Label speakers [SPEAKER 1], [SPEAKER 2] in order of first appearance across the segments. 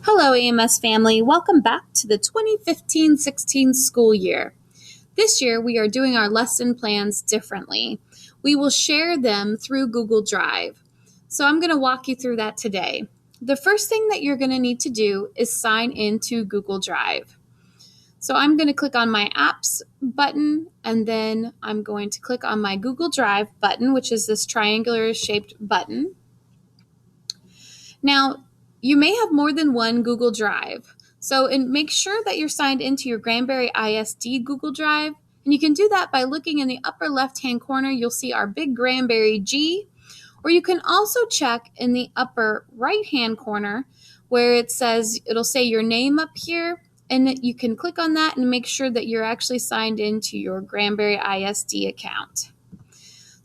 [SPEAKER 1] Hello, AMS family. Welcome back to the 2015-16 school year. This year, we are doing our lesson plans differently. We will share them through Google Drive. So I'm going to walk you through that today. The first thing that you're going to need to do is sign into Google Drive. So I'm going to click on my Apps button, and then I'm going to click on my Google Drive button, which is this triangular shaped button. Now, you may have more than one Google Drive. So make sure that you're signed into your Granbury ISD Google Drive. And you can do that by looking in the upper left-hand corner. You'll see our big Granbury G. Or you can also check in the upper right-hand corner where it'll say your name up here. And you can click on that and make sure that you're actually signed into your Granbury ISD account.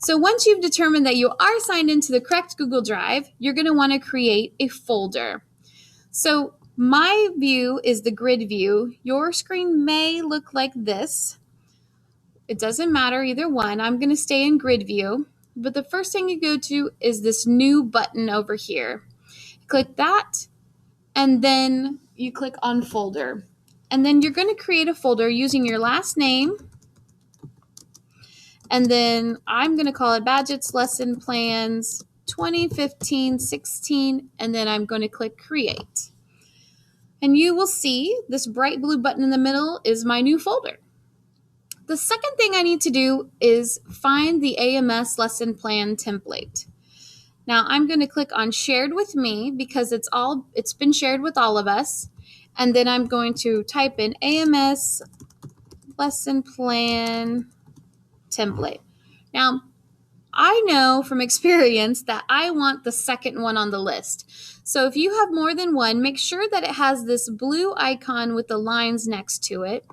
[SPEAKER 1] So once you've determined that you are signed into the correct Google Drive, you're going to want to create a folder. So my view is the grid view. Your screen may look like this. It doesn't matter, either one. I'm going to stay in grid view. But the first thing you go to is this new button over here. Click that, and then you click on folder. And then you're going to create a folder using your last name. And then I'm going to call it Badgett's Lesson Plans 2015-16, and then I'm going to click Create. And you will see this bright blue button in the middle is my new folder. The second thing I need to do is find the AMS lesson plan template. Now I'm going to click on Shared with Me because it's been shared with all of us. And then I'm going to type in AMS lesson plan template. Now, I know from experience that I want the second one on the list. So if you have more than one, make sure that it has this blue icon with the lines next to it.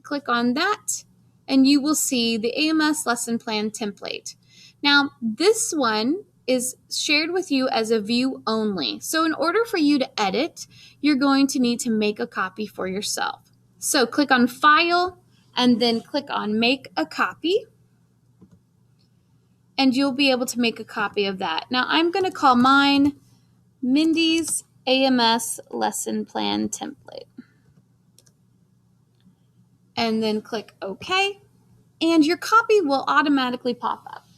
[SPEAKER 1] Click on that, and you will see the AMS lesson plan template. Now, this one is shared with you as a view only. So in order for you to edit, you're going to need to make a copy for yourself. So click on File, and then click on Make a Copy. And you'll be able to make a copy of that. Now, I'm going to call mine Mindy's AMS Lesson Plan Template. And then click OK. And your copy will automatically pop up.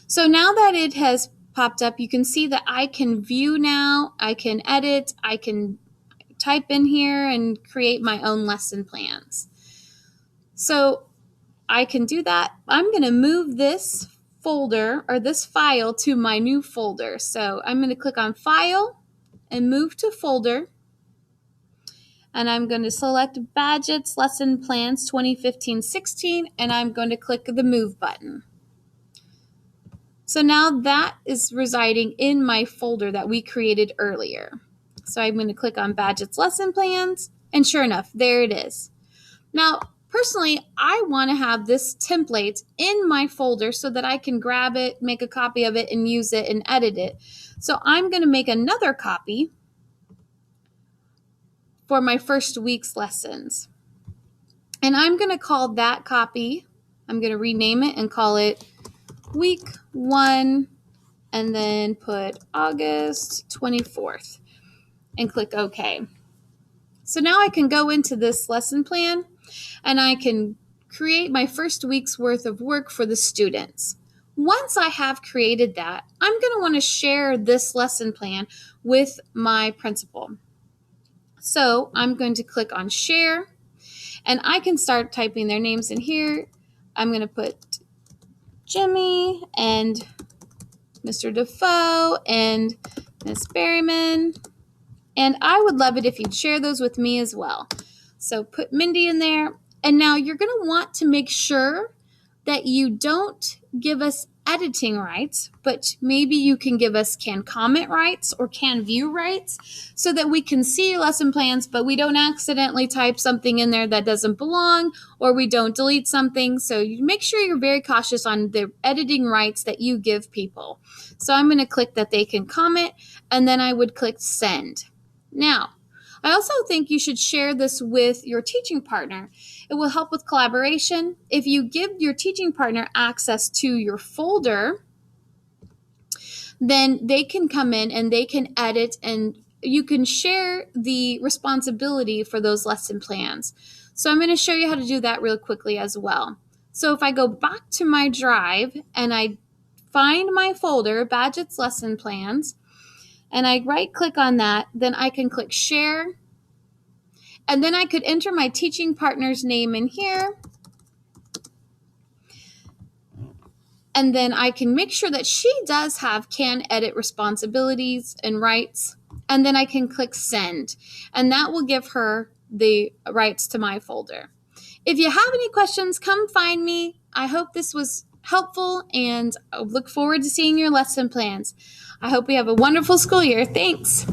[SPEAKER 1] So now that it has popped up, you can see that I can view now, I can edit, I can type in here and create my own lesson plans. So I can do that. I'm going to move this folder or this file to my new folder. So I'm going to click on File and move to Folder. And I'm going to select Badgett's Lesson Plans 2015-16, and I'm going to click the Move button. So now that is residing in my folder that we created earlier. So I'm going to click on Badgett's Lesson Plans, and sure enough, there it is. Now, personally, I want to have this template in my folder so that I can grab it, make a copy of it, and use it and edit it. So I'm going to make another copy for my first week's lessons. And I'm going to call that copy, I'm going to rename it and call it Week 1, and then put August 24th, and click OK. So now I can go into this lesson plan, and I can create my first week's worth of work for the students. Once I have created that, I'm going to want to share this lesson plan with my principal. So I'm going to click on Share, and I can start typing their names in here. I'm going to put Jimmy and Mr. Defoe and Miss Berryman. And I would love it if you'd share those with me as well. So put Mindy in there. And now you're going to want to make sure that you don't give us editing rights, but maybe you can give us can comment rights or can view rights so that we can see your lesson plans, but we don't accidentally type something in there that doesn't belong, or we don't delete something. So you make sure you're very cautious on the editing rights that you give people. So I'm going to click that they can comment, and then I would click send. Now, I also think you should share this with your teaching partner. It will help with collaboration. If you give your teaching partner access to your folder, then they can come in and they can edit, and you can share the responsibility for those lesson plans. So I'm going to show you how to do that real quickly as well. So if I go back to my drive and I find my folder, Badgett's lesson plans, and I right click on that, then I can click share. And then I could enter my teaching partner's name in here. And then I can make sure that she does have can edit responsibilities and rights. And then I can click send. And that will give her the rights to my folder. If you have any questions, come find me. I hope this was helpful, and I look forward to seeing your lesson plans. I hope we have a wonderful school year. Thanks.